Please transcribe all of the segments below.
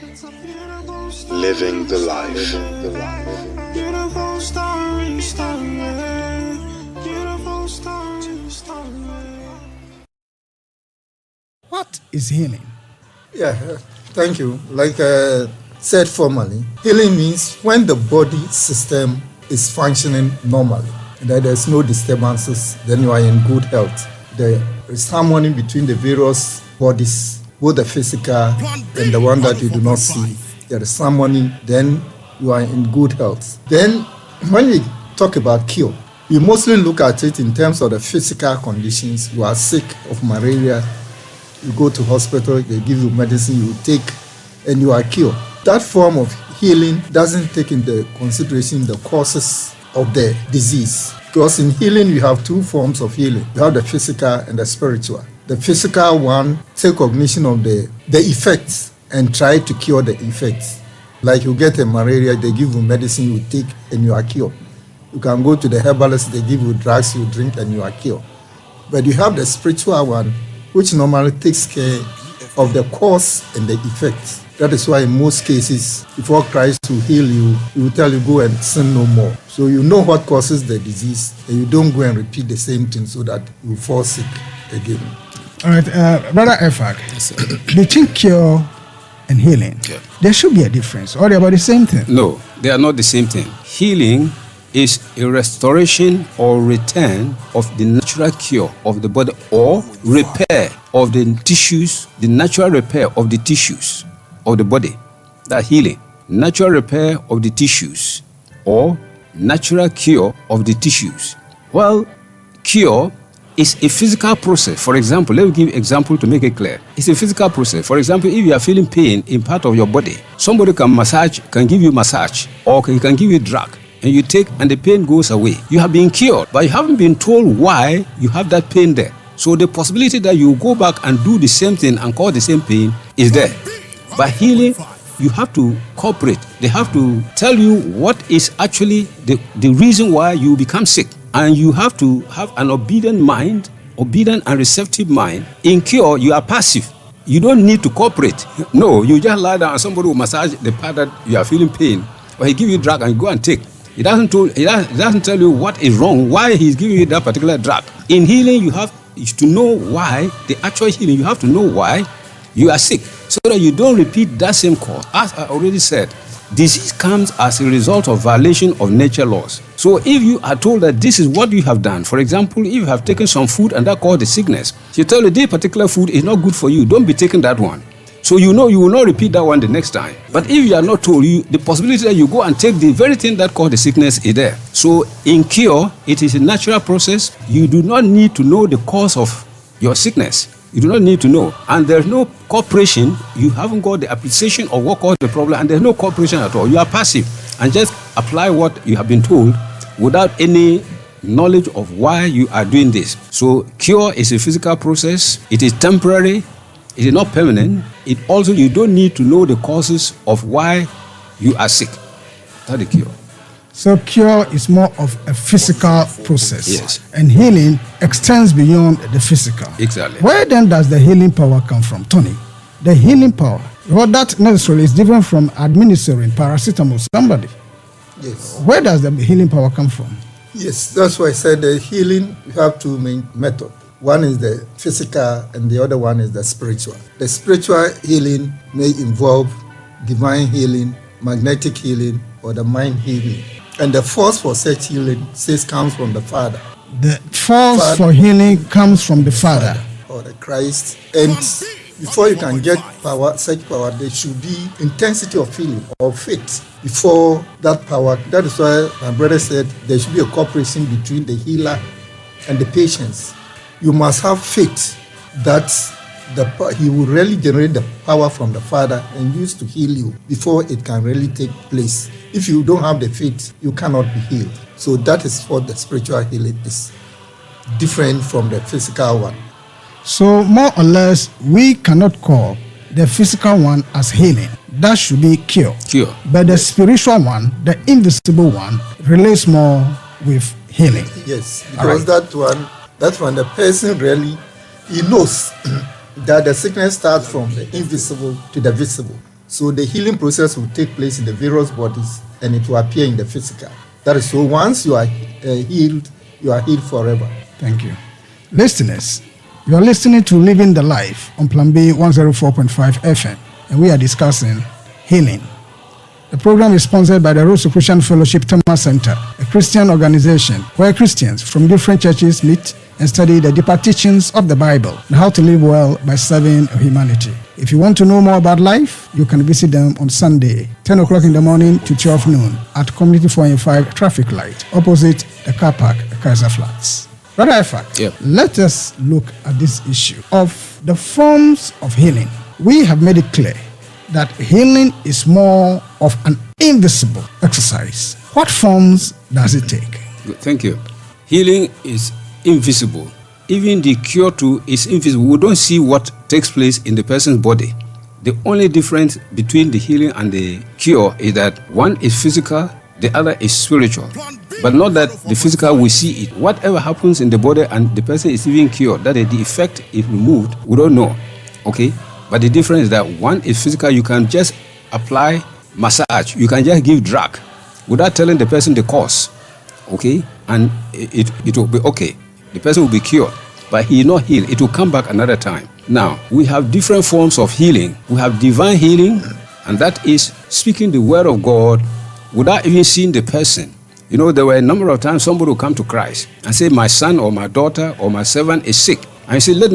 Living the life. Beautiful story, beautiful story. What is healing? Yeah, thank you. Like I said formerly, healing means when the body system is functioning normally, that there's no disturbances, then you are in good health. There is harmony between the various bodies, both the physical and the one that you do not see. There is harmony, then you are in good health. Then when we talk about cure, we mostly look at it in terms of the physical conditions. You are sick of malaria, you go to hospital, they give you medicine, you take, and you are cured. That form of healing doesn't take into consideration the causes of the disease. Because in healing, you have two forms of healing. You have the physical and the spiritual. The physical one, take cognition of the effects and try to cure the effects. Like you get a malaria, they give you medicine, you take, and you are cured. You can go to the herbalist, they give you drugs, you drink, and you are cured. But you have the spiritual one, which normally takes care of the cause and the effect. That is why in most cases, before Christ will heal you, he will tell you, go and sin no more. So you know what causes the disease, and you don't go and repeat the same thing so that you fall sick again. All right, Brother Efak, Yes, between cure and healing, there should be a difference, or they're about the same thing. No, they are not the same thing. Healing is a restoration or return of the natural cure of the body or repair of the tissues, the natural repair of the tissues of the body. That healing, natural repair of the tissues or natural cure of the tissues. Well, cure is a physical process. For example, let me give an example to make it clear. It's a physical process. For example, if you are feeling pain in part of your body, somebody can give you massage, or he can give you drug, and you take, and the pain goes away. You have been cured, but you haven't been told why you have that pain there. So the possibility that you go back and do the same thing and cause the same pain is there. By healing, you have to cooperate. They have to tell you what is actually the reason why you become sick. And you have to have an obedient mind, obedient and receptive mind. In cure, you are passive. You don't need to cooperate. No, you just lie down and somebody will massage the part that you are feeling pain, or he give you drug and you go and take. He doesn't tell you what is wrong, why he's giving you that particular drug. In healing, you have to know why, the actual healing, you have to know why you are sick, so that you don't repeat that same cause. As I already said, disease comes as a result of violation of nature laws. So if you are told that this is what you have done, for example, if you have taken some food and that caused the sickness, you tell you this particular food is not good for you, don't be taking that one. So you know you will not repeat that one the next time. But if you are not told, the possibility that you go and take the very thing that caused the sickness is there. So in cure, it is a natural process. You do not need to know the cause of your sickness. You do not need to know. And there's no cooperation. You haven't got the appreciation of what caused the problem, and there's no cooperation at all. You are passive and just apply what you have been told without any knowledge of why you are doing this. So cure is a physical process. It is temporary. It is not permanent. It also, you don't need to know the causes of why you are sick. That's the cure. So cure is more of a physical process. Yes. And healing extends beyond the physical. Exactly. Where then does the healing power come from, Tony? The healing power. Well, that necessarily is different from administering paracetamol to somebody. Yes. Where does the healing power come from? Yes, that's why I said the healing, you have two main methods. One is the physical and the other one is the spiritual. The spiritual healing may involve divine healing, magnetic healing, or the mind healing. And the force for such healing comes from the Father. The force for healing comes from the Father. Or the Christ. And before you can get power, such power, there should be intensity of feeling or faith before that power. That is why my brother said there should be a cooperation between the healer and the patients. You must have faith that he will really generate the power from the Father and use to heal you before it can really take place. If you don't have the faith, you cannot be healed. So that is what the spiritual healing is, different from the physical one. So more or less, we cannot call the physical one as healing. That should be cure. Cure. But the spiritual one, the invisible one, relates more with healing. Yes, because that one, the person really, he knows that the sickness starts from the invisible to the visible. So the healing process will take place in the various bodies and it will appear in the physical. That is, so once you are healed, you are healed forever. Thank you. Listeners, you are listening to Living the Life on Plan B 104.5 FM, and we are discussing healing. The program is sponsored by the Rosicrucian Fellowship Thomas Center, a Christian organization where Christians from different churches meet and study the deeper teachings of the Bible and how to live well by serving humanity. If you want to know more about life, you can visit them on Sunday, 10 o'clock in the morning to 12 noon at Community 405 Traffic Light, opposite the car park, Kaiser Flats. Brother Ifak, Yep. Let us look at this issue of the forms of healing. We have made it clear that healing is more of an invisible exercise. What forms does it take? Good, thank you. Healing is invisible. Even the cure too is invisible. We don't see what takes place in the person's body. The only difference between the healing and the cure is that one is physical, the other is spiritual. But not that the physical we see it. Whatever happens in the body and the person is even cured, that is the effect is removed, we don't know. Okay? But the difference is that one is physical, you can just apply massage, you can just give drug without telling the person the cause. Okay? And it will be okay. The person will be cured, but he is not healed. It will come back another time. Now, we have different forms of healing. We have divine healing, and that is speaking the word of God without even seeing the person. You know, there were a number of times somebody will come to Christ and say, my son or my daughter or my servant is sick. And I say, let's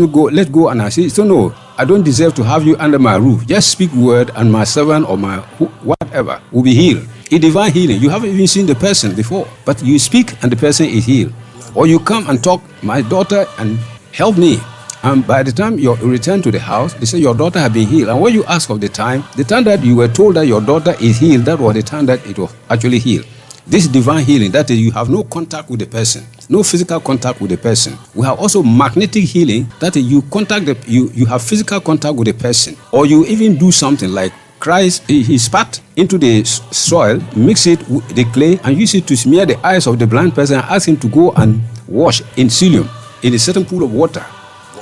go. And I say, so no, I don't deserve to have you under my roof. Just speak word and my servant or my whatever will be healed. A divine healing. You haven't even seen the person before, but you speak and the person is healed. Or you come and talk, my daughter, and help me. And by the time you return to the house, they say your daughter has been healed. And when you ask of the time that you were told that your daughter is healed, that was the time that it was actually healed. This divine healing, that is, you have no contact with the person, no physical contact with the person. We have also magnetic healing, that is, you have physical contact with the person, or you even do something like Christ, he spat into the soil, mix it with the clay, and use it to smear the eyes of the blind person and ask him to go and wash in Siloam, in a certain pool of water.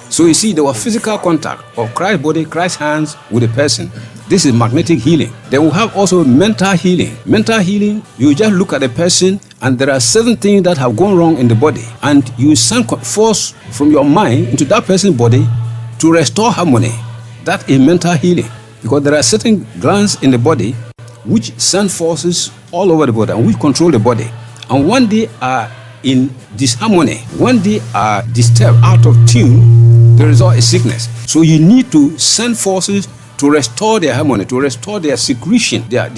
So you see, there was physical contact of Christ's body, Christ's hands with the person. This is magnetic healing. Then we have also mental healing. Mental healing, you just look at the person and there are certain things that have gone wrong in the body, and you send force from your mind into that person's body to restore harmony. That is mental healing. Because there are certain glands in the body which send forces all over the body and which control the body. And when they are in disharmony, when they are disturbed, out of tune, the result is sickness. So you need to send forces to restore their harmony, to restore their secretion, their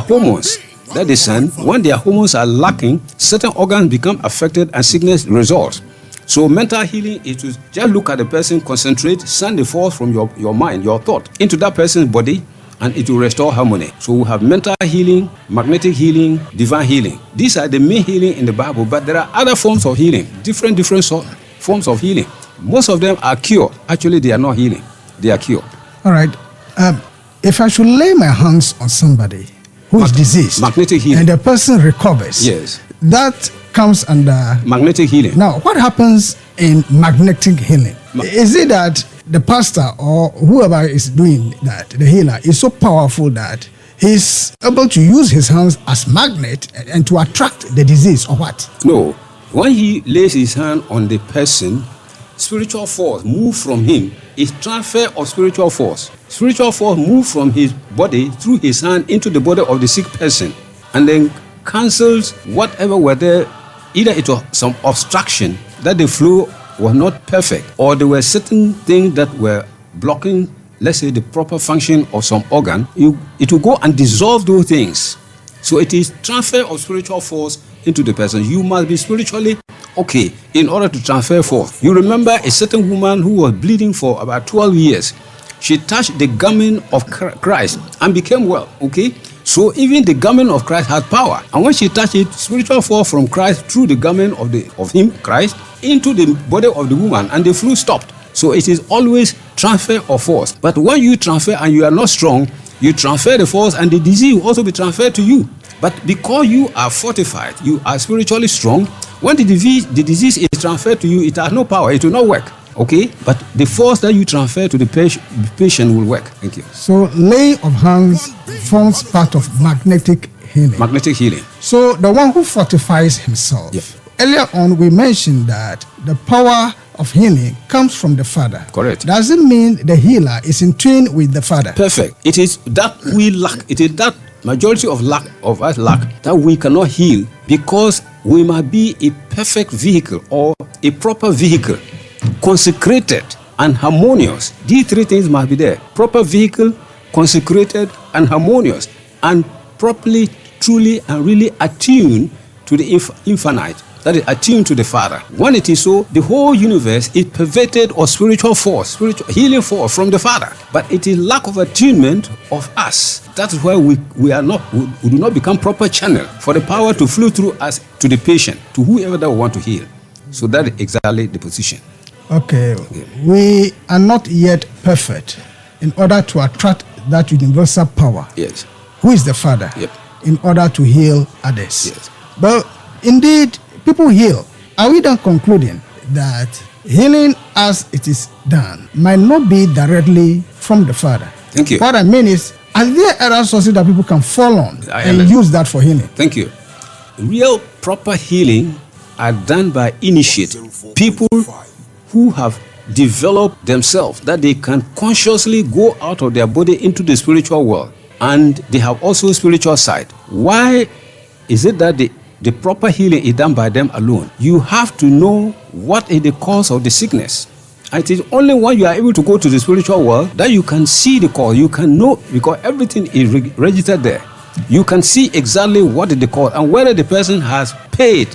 hormones that they send. When their hormones are lacking, certain organs become affected and sickness results. So mental healing is to just look at the person, concentrate, send the force from your mind, your thought, into that person's body, and it will restore harmony. So we have mental healing, magnetic healing, divine healing. These are the main healing in the Bible, but there are other forms of healing, different forms of healing. Most of them are cure. Actually, they are not healing. They are cure. All right. If I should lay my hands on somebody who is diseased, magnetic healing, and the person recovers, yes, that comes under magnetic healing. Now, what happens in magnetic healing? Is it that the pastor or whoever is doing that, the healer, is so powerful that he's able to use his hands as magnet and to attract the disease, or what? No. When he lays his hand on the person, spiritual force moves from him. It's transfer of spiritual force. Spiritual force moves from his body through his hand into the body of the sick person, and then cancels whatever were there. Either it was some obstruction, that the flow was not perfect, or there were certain things that were blocking, let's say, the proper function of some organ. It will go and dissolve those things. So it is transfer of spiritual force into the person. You must be spiritually okay in order to transfer force. You remember a certain woman who was bleeding for about 12 years. She touched the garment of Christ and became well, okay? So even the garment of Christ had power. And when she touched it, spiritual force from Christ through the garment of him, Christ, into the body of the woman, and the flu stopped. So it is always transfer of force. But when you transfer and you are not strong, you transfer the force and the disease will also be transferred to you. But because you are fortified, you are spiritually strong, when the disease is transferred to you, it has no power, it will not work. Okay? But the force that you transfer to the patient will work. Thank you. So laying of hands forms part of magnetic healing. Magnetic healing. So the one who fortifies himself. Yep. Earlier on, we mentioned that the power of healing comes from the Father. Correct. Does it mean the healer is in tune with the Father? Perfect. It is that we lack. It is that majority of us lack that we cannot heal, because we must be a perfect vehicle or a proper vehicle, consecrated and harmonious. These three things must be there: proper vehicle, consecrated and harmonious, and properly, truly, and really attuned to the infinite. That is attuned to the Father. When it is so, the whole universe is pervaded of spiritual force, spiritual healing force from the Father. But it is lack of attunement of us. That is why we do not become proper channel for the power to flow through us to the patient, to whoever that we want to heal. So that is exactly the position. Okay. We are not yet perfect in order to attract that universal power. Yes. Who is the Father? Yep. In order to heal others. Yes. But indeed, people heal. Are we then concluding that healing as it is done might not be directly from the Father? Thank you. What I mean is, are there other sources that people can fall on and use that for healing? Thank you. Real proper healing are done by initiates, people who have developed themselves, that they can consciously go out of their body into the spiritual world, and they have also spiritual side. Why is it that the proper healing is done by them alone? You have to know what is the cause of the sickness. It is only when you are able to go to the spiritual world that you can see the cause. You can know, because everything is registered there. You can see exactly what is the cause and whether the person has paid,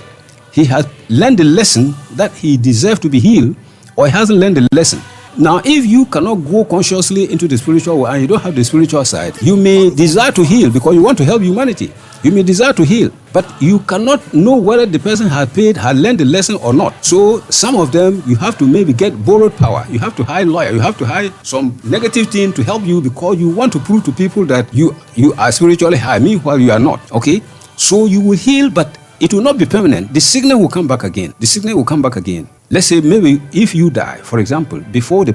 he has learned the lesson that he deserves to be healed, or he hasn't learned the lesson. Now, if you cannot go consciously into the spiritual world and you don't have the spiritual side, you may desire to heal because you want to help humanity. You may desire to heal, but you cannot know whether the person has paid, has learned the lesson or not. So some of them, you have to maybe get borrowed power. You have to hire a lawyer. You have to hire some negative thing to help you, because you want to prove to people that you are spiritually high, meanwhile you are not. Okay? So you will heal, but it will not be permanent. The sickness will come back again. The sickness will come back again. Let's say maybe if you die, for example, before the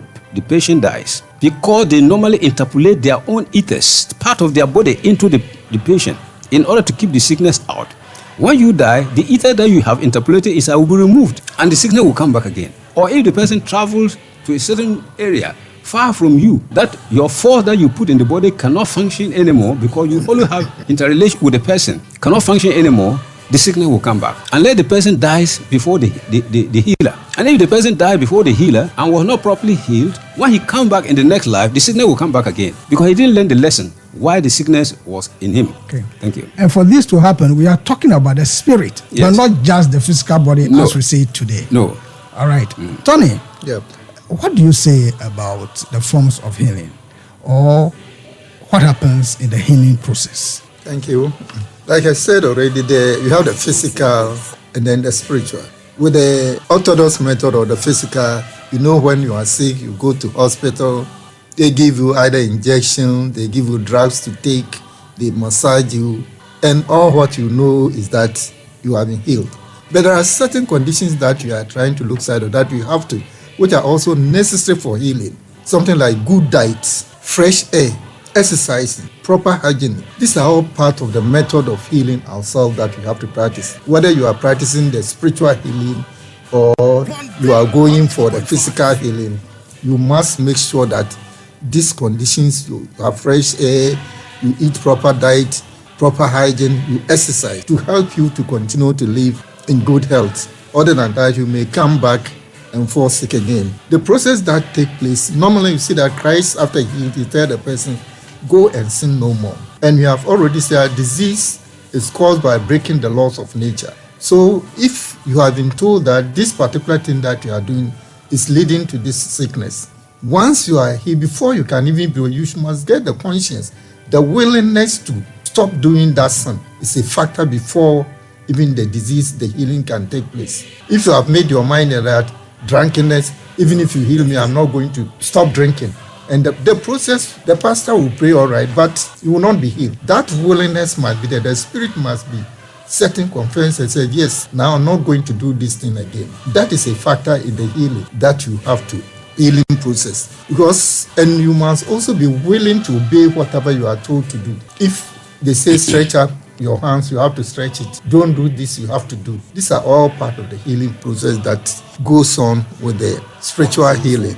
patient dies, because they normally interpolate their own ethers, part of their body, into the patient in order to keep the sickness out. When you die, the ether that you have interpolated will be removed, and the sickness will come back again. Or if the person travels to a certain area far from you, that your force that you put in the body cannot function anymore, because you only have interrelation with the person, cannot function anymore, the sickness will come back. Unless the person dies before the healer. And if the person died before the healer and was not properly healed, when he comes back in the next life, the sickness will come back again, because he didn't learn the lesson why the sickness was in him. Okay. Thank you. And for this to happen, we are talking about the spirit, Yes. but not just the physical body as we see it today. No. All right. Tony, Yep. what do you say about the forms of healing, or what happens in the healing process? Thank you. Like I said already, you have the physical and then the spiritual. With the orthodox method or the physical, you know, when you are sick, you go to hospital, they give you either injection, they give you drugs to take, they massage you, and all what you know is that you have been healed. But there are certain conditions that you are trying to look side of, that you have to, which are also necessary for healing. Something like good diet, fresh air, exercising, proper hygiene. These are all part of the method of healing ourselves that we have to practice. Whether you are practicing the spiritual healing or you are going for the physical healing, you must make sure that these conditions, you have fresh air, you eat proper diet, proper hygiene, you exercise to help you to continue to live in good health. Other than that, you may come back and fall sick again. The process that takes place, normally you see that Christ, after he tells the person, go and sin no more. And we have already said disease is caused by breaking the laws of nature. So if you have been told that this particular thing that you are doing is leading to this sickness, once you are here, before you can even be, you must get the conscience, the willingness to stop doing that sin is a factor before even the disease, the healing can take place. If you have made your mind that drunkenness, even if you heal me, I'm not going to stop drinking. And the process, the pastor will pray all right, but you will not be healed. That willingness must be there. The spirit must be certain confidence and said, yes, now I'm not going to do this thing again. That is a factor in the healing that you have to healing process. And you must also be willing to obey whatever you are told to do. If they say stretch up your hands, you have to stretch it. Don't do this, you have to do. These are all part of the healing process that goes on with the spiritual healing.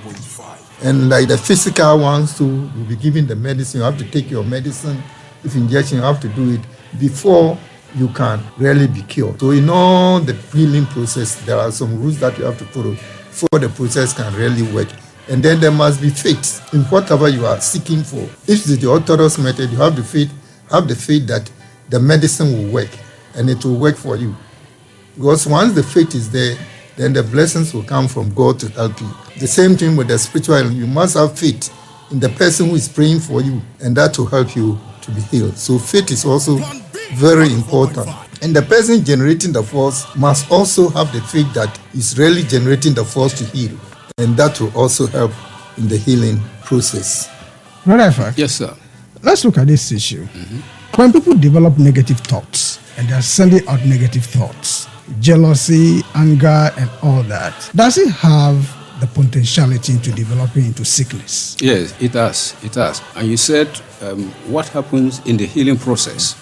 And like the physical ones too, you'll be given the medicine, you have to take your medicine. If injection, you have to do it before you can really be cured. So in all the healing process, there are some rules that you have to follow before the process can really work. And then there must be faith in whatever you are seeking for. If it's the orthodox method, you have the faith that the medicine will work, and it will work for you. Because once the faith is there, then the blessings will come from God to help you. The same thing with the spiritual, you must have faith in the person who is praying for you, and that will help you to be healed. So faith is also very important. And the person generating the force must also have the faith that is really generating the force to heal, and that will also help in the healing process. Brother, yes, sir. Let's look at this issue. When people develop negative thoughts and they are sending out negative thoughts, jealousy, anger, and all that, does it have the potentiality to developing into sickness? Yes, it does. It does. And you said what happens in the healing process.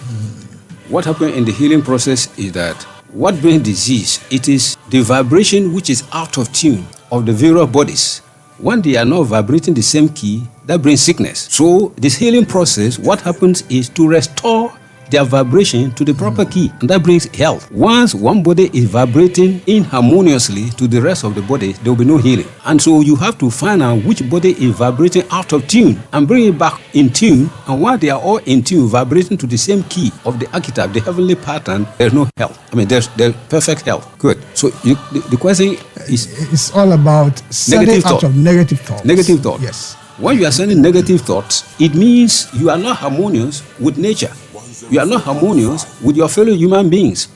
What happens in the healing process is that what brings disease, it is the vibration which is out of tune of the various bodies. When they are not vibrating the same key, that brings sickness. So this healing process, what happens is to restore their vibration to the proper key, and that brings health. Once one body is vibrating inharmoniously to the rest of the body, there will be no healing. And so you have to find out which body is vibrating out of tune and bring it back in tune. And while they are all in tune, vibrating to the same key of the archetype, the heavenly pattern, there's no health. I mean, there's perfect health. Good. So the question is, it's all about sending out of negative thoughts. Negative thoughts. Yes. When you are sending negative thoughts, it means you are not harmonious with nature. You are not harmonious with your fellow human beings.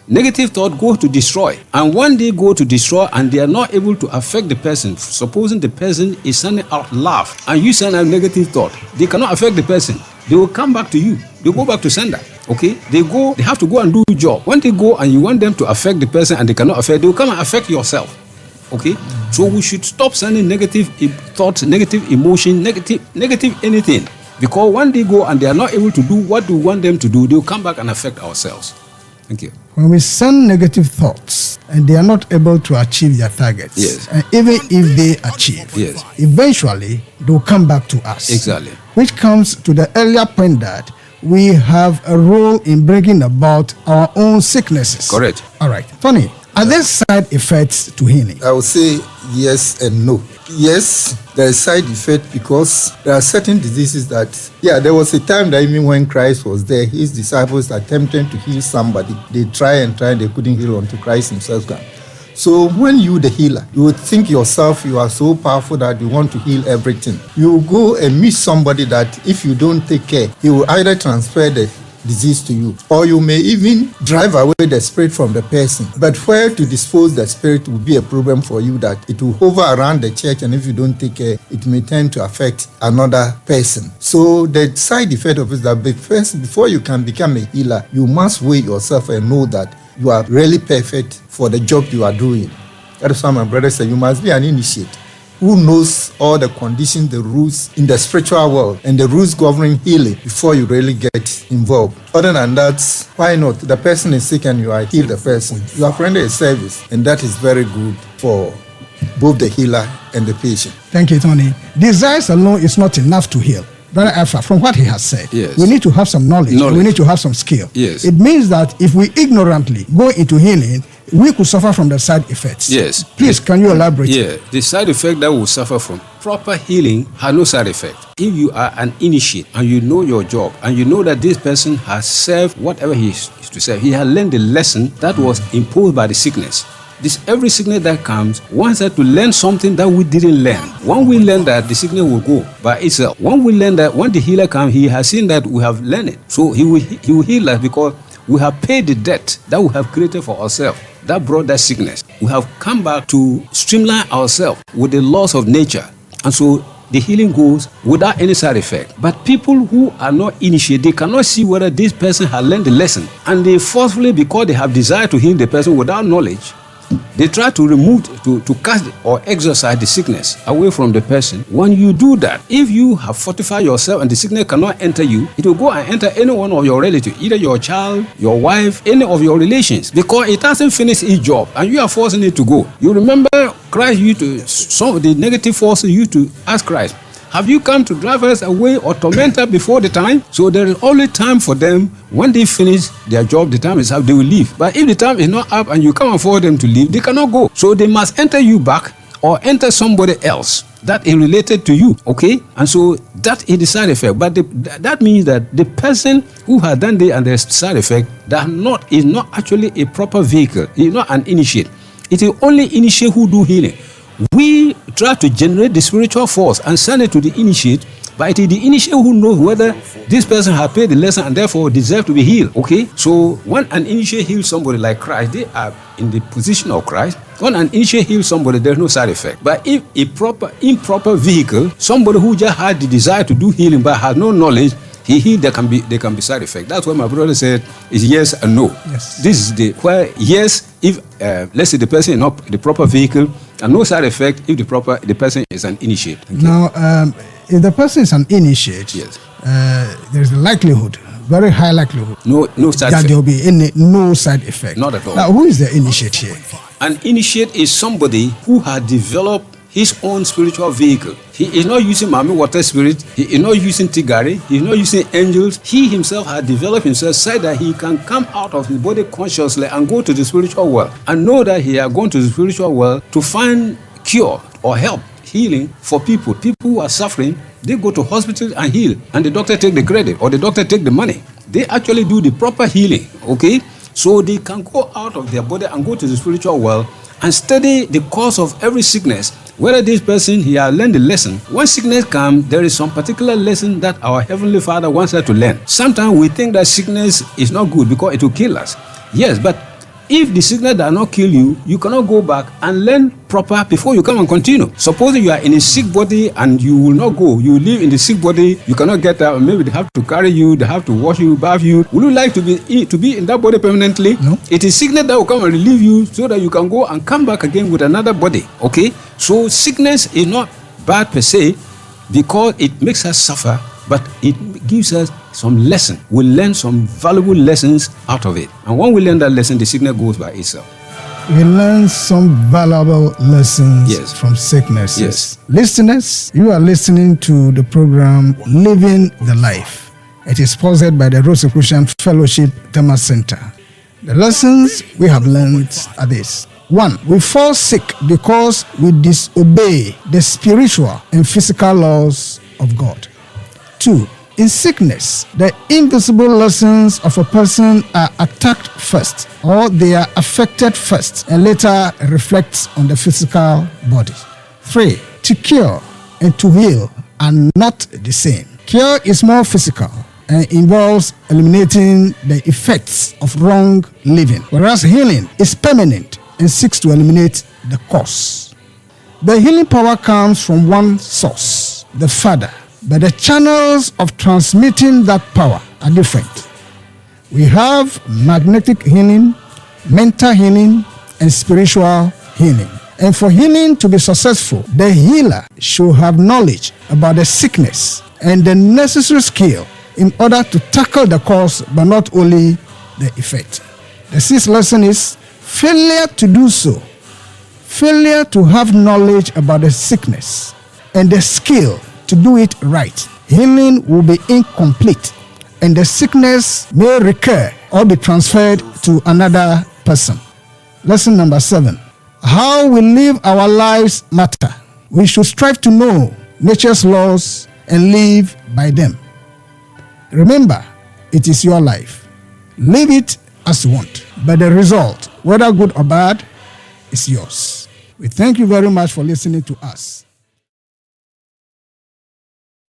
Negative thought go to destroy. And when they go to destroy and they are not able to affect the person, supposing the person is sending out love and you send out negative thought, they cannot affect the person. They will come back to you. They go back to sender. Okay? They have to go and do a job. When they go and you want them to affect the person and they cannot affect, they will come and affect yourself. Okay? So we should stop sending negative thoughts, negative emotion, negative anything. Because when they go and they are not able to do what we want them to do, they will come back and affect ourselves. Thank you. When we send negative thoughts and they are not able to achieve their targets, yes, and even if they achieve, yes, eventually they will come back to us. Exactly. Which comes to the earlier point that we have a role in bringing about our own sicknesses. Correct. All right. Tony, are there side effects to healing? I would say yes and no. Yes, there is side effect because there are certain diseases that, there was a time that even when Christ was there, his disciples attempted to heal somebody. They tried, they couldn't heal until Christ himself came. So when you, the healer, you would think yourself you are so powerful that you want to heal everything. You go and meet somebody that if you don't take care, he will either transfer the disease to you, or you may even drive away the spirit from the person. But where to dispose the spirit will be a problem for you, that it will hover around the church, and if you don't take care, it may tend to affect another person. So the side effect of it is that before you can become a healer, you must weigh yourself and know that you are really perfect for the job you are doing. That is why my brother said you must be an initiate who knows all the conditions, the rules in the spiritual world, and the rules governing healing before you really get involved. Other than that, why not? The person is sick and you are healed the person. You have rendered a service, and that is very good for both the healer and the patient. Thank you, Tony. Desires alone is not enough to heal. Brother Alpha, from what he has said, yes, we need to have some knowledge. We need to have some skill. Yes. It means that if we ignorantly go into healing, we could suffer from the side effects. Yes. Please, can you elaborate? Yeah, the side effect that will suffer from proper healing has no side effect. If you are an initiate and you know your job and you know that this person has served whatever he is to serve, he has learned the lesson that was imposed by the sickness. Every sickness that comes wants us to learn something that we didn't learn. When we learn that, the sickness will go by itself. When we learn that, when the healer comes, he has seen that we have learned it. So he will heal us because we have paid the debt that we have created for ourselves that brought that sickness. We have come back to streamline ourselves with the laws of nature. And so the healing goes without any side effect. But people who are not initiated, they cannot see whether this person has learned the lesson. And they forcefully, because they have desire to heal the person without knowledge, they try to remove, to cast or exorcise the sickness away from the person. When you do that, if you have fortified yourself and the sickness cannot enter you, it will go and enter any one of your relatives, either your child, your wife, any of your relations, because it hasn't finished its job and you are forcing it to go. You remember Christ used to, some of the negative forces used to ask Christ, have you come to drive us away or torment us before the time? So there is only time for them. When they finish their job, the time is up, they will leave. But if the time is not up and you can't afford them to leave, they cannot go. So they must enter you back or enter somebody else that is related to you, okay? And so that is the side effect. But that means that the person who has done this and there's side effect is not actually a proper vehicle. He is not an initiate. It is only initiate who do healing. We try to generate the spiritual force and send it to the initiate, but it is the initiate who knows whether this person has paid the lesson and therefore deserves to be healed. Okay? So when an initiate heals somebody like Christ, they are in the position of Christ. When an initiate heals somebody, there's no side effect. But if improper vehicle, somebody who just had the desire to do healing but has no knowledge, there can be side effect. That's why my brother said is yes and no. Yes. This is where yes, if let's say the person is not the proper vehicle, and no side effect if the person is an initiate. Okay. Now, if the person is an initiate, yes, there is a likelihood, very high likelihood, no side that effect. there will be no side effect. Not at all. Now, who is the initiate here? An initiate is somebody who has developed his own spiritual vehicle. He is not using Mami Water Spirit. He is not using Tigari. He is not using angels. He himself has developed himself so that he can come out of his body consciously and go to the spiritual world and know that he has gone to the spiritual world to find cure or help, healing for people. People who are suffering, they go to hospital and heal, and the doctor take the credit or the doctor take the money. They actually do the proper healing, okay? So they can go out of their body and go to the spiritual world and study the cause of every sickness. Whether this person, he has learned the lesson. When sickness comes, there is some particular lesson that our Heavenly Father wants us to learn. Sometimes we think that sickness is not good because it will kill us. Yes, but if the sickness does not kill you, you cannot go back and learn proper before you come and continue. Suppose you are in a sick body and you will not go. You live in the sick body, you cannot get out. Maybe they have to carry you, they have to wash you, bath you. Would you like to be in that body permanently? No. It is sickness that will come and relieve you so that you can go and come back again with another body. Okay? So sickness is not bad per se because it makes us suffer, but it gives us some lesson. We learn some valuable lessons out of it. And when we learn that lesson, the sickness goes by itself. We learn some valuable lessons Yes. from sicknesses. Yes. Listeners, you are listening to the program Living the Life. It is sponsored by the Rosicrucian Fellowship Tema Center. The lessons we have learned are this. 1. We fall sick because we disobey the spiritual and physical laws of God. 2. In sickness, the invisible lessons of a person are attacked first, or they are affected first, and later reflects on the physical body. 3. To cure and to heal are not the same. Cure is more physical and involves eliminating the effects of wrong living, whereas healing is permanent and seeks to eliminate the cause. The healing power comes from one source, the Father, but the channels of transmitting that power are different. We have magnetic healing, mental healing, and spiritual healing. And for healing to be successful, the healer should have knowledge about the sickness and the necessary skill in order to tackle the cause, but not only the effect. The sixth lesson is failure to do so. Failure to have knowledge about the sickness and the skill to do it right. Healing will be incomplete and the sickness may recur or be transferred to another person. Lesson number 7. How we live our lives matter. We should strive to know nature's laws and live by them. Remember, it is your life. Live it as you want, but the result, whether good or bad, is yours. We thank you very much for listening to us.